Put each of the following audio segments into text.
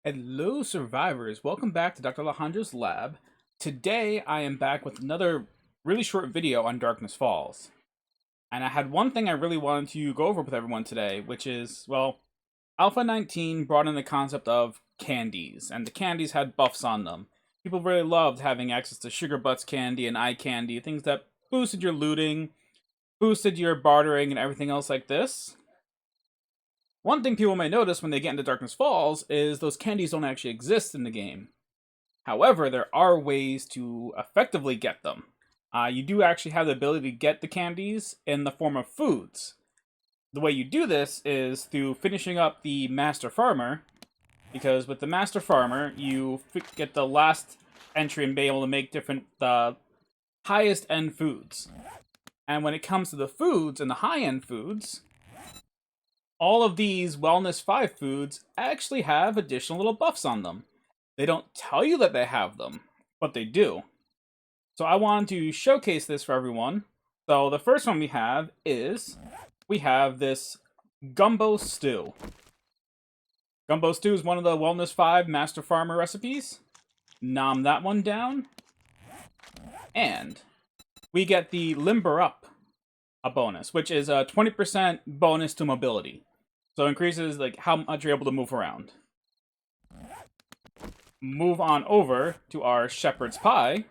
Hello, survivors. Welcome back to Dr. Alejandro's lab. Today, I am back with another really short video on Darkness Falls. And I had one thing I really wanted to go over with everyone today, which is, well, Alpha 19 brought in the concept of candies, and the candies had buffs on them. People really loved having access to Sugar Butts candy and eye candy, things that boosted your looting, boosted your bartering, and everything else like this. One thing people may notice when they get into Darkness Falls is those candies don't actually exist in the game. However, there are ways to effectively get them. You do actually have the ability to get the candies in the form of foods. The way you do this is through finishing up the Master Farmer, because with the Master Farmer, you get the last entry and be able to make different, highest end foods. And when it comes to the foods and the high end foods, all of these Wellness 5 foods actually have additional little buffs on them. They don't tell you that they have them, but they do. So I wanted to showcase this for everyone. So the first one we have is, we have this Gumbo Stew. Gumbo Stew is one of the Wellness 5 Master Farmer recipes. Nom that one down. And we get the Limber Up, a bonus, which is a 20% bonus to mobility. So it increases like how much you're able to move around. Move on over to our Shepherd's Pie.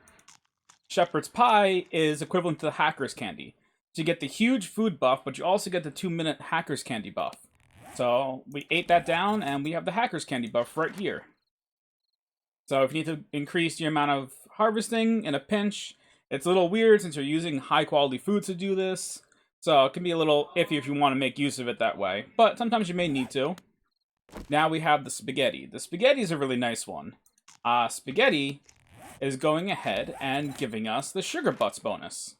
Shepherd's Pie is equivalent to the Hacker's Candy. So you get the huge food buff, but you also get the 2-minute Hacker's Candy buff. So we ate that down, and we have the Hacker's Candy buff right here. So if you need to increase your amount of harvesting in a pinch, it's a little weird since you're using high-quality foods to do this. So it can be a little iffy if you want to make use of it that way, but sometimes you may need to. Now we have the spaghetti. The spaghetti is a really nice one. Spaghetti is going ahead and giving us the Sugar Butts bonus.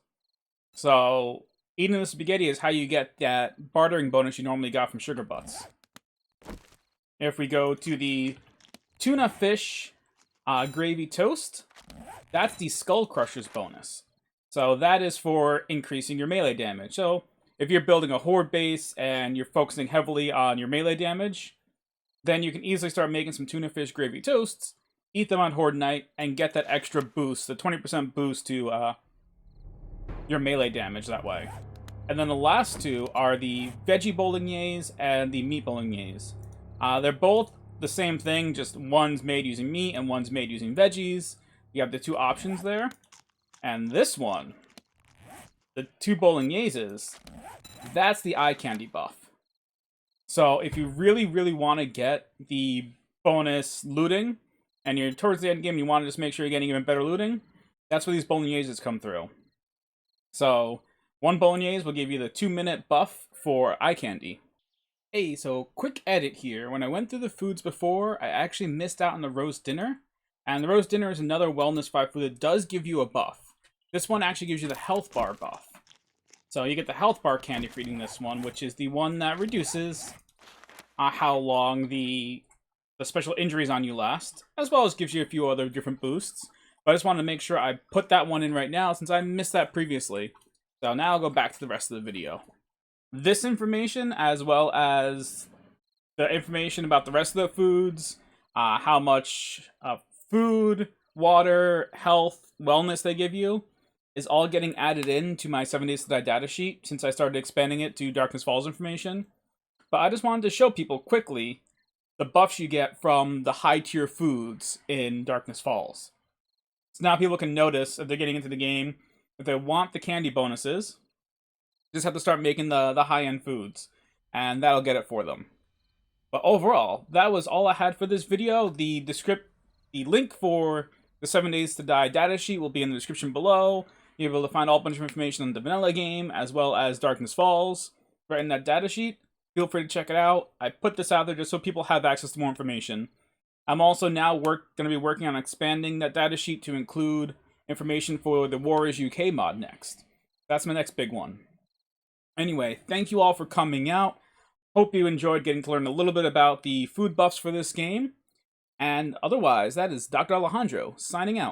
So eating the spaghetti is how you get that bartering bonus you normally got from Sugar Butts. If we go to the tuna fish gravy toast, that's the Skull Crushers bonus. So that is for increasing your melee damage. So if you're building a horde base and you're focusing heavily on your melee damage, then you can easily start making some tuna fish gravy toasts, eat them on horde night, and get that extra boost, the 20% boost to your melee damage that way. And then the last two are the veggie bolognese and the meat bolognese. They're both the same thing, just one's made using meat and one's made using veggies. You have the two options there. And this one, the two bologneses, that's the eye candy buff. So if you really, really want to get the bonus looting, and you're towards the end game and you want to just make sure you're getting even better looting, that's where these bologneses come through. So one bolognese will give you the 2-minute buff for eye candy. Hey, so quick edit here. When I went through the foods before, I actually missed out on the roast dinner. And the roast dinner is another Wellness 5 food that does give you a buff. This one actually gives you the health bar buff. So you get the health bar candy for eating this one, which is the one that reduces how long the special injuries on you last, as well as gives you a few other different boosts. But I just wanted to make sure I put that one in right now since I missed that previously. So now I'll go back to the rest of the video. This information, as well as the information about the rest of the foods, how much food, water, health, wellness they give you, is all getting added into my 7 Days to Die datasheet since I started expanding it to Darkness Falls information. But I just wanted to show people quickly the buffs you get from the high tier foods in Darkness Falls. So now people can notice if they're getting into the game, if they want the candy bonuses, just have to start making the high end foods, and that'll get it for them. But overall, that was all I had for this video. The link for the 7 Days to Die datasheet will be in the description below. You'll be able to find all a bunch of information on the vanilla game, as well as Darkness Falls, right in that datasheet. Feel free to check it out. I put this out there just so people have access to more information. I'm also now going to be working on expanding that datasheet to include information for the Warriors UK mod next. That's my next big one. Anyway, thank you all for coming out. Hope you enjoyed getting to learn a little bit about the food buffs for this game. And otherwise, that is Dr. Alejandro signing out.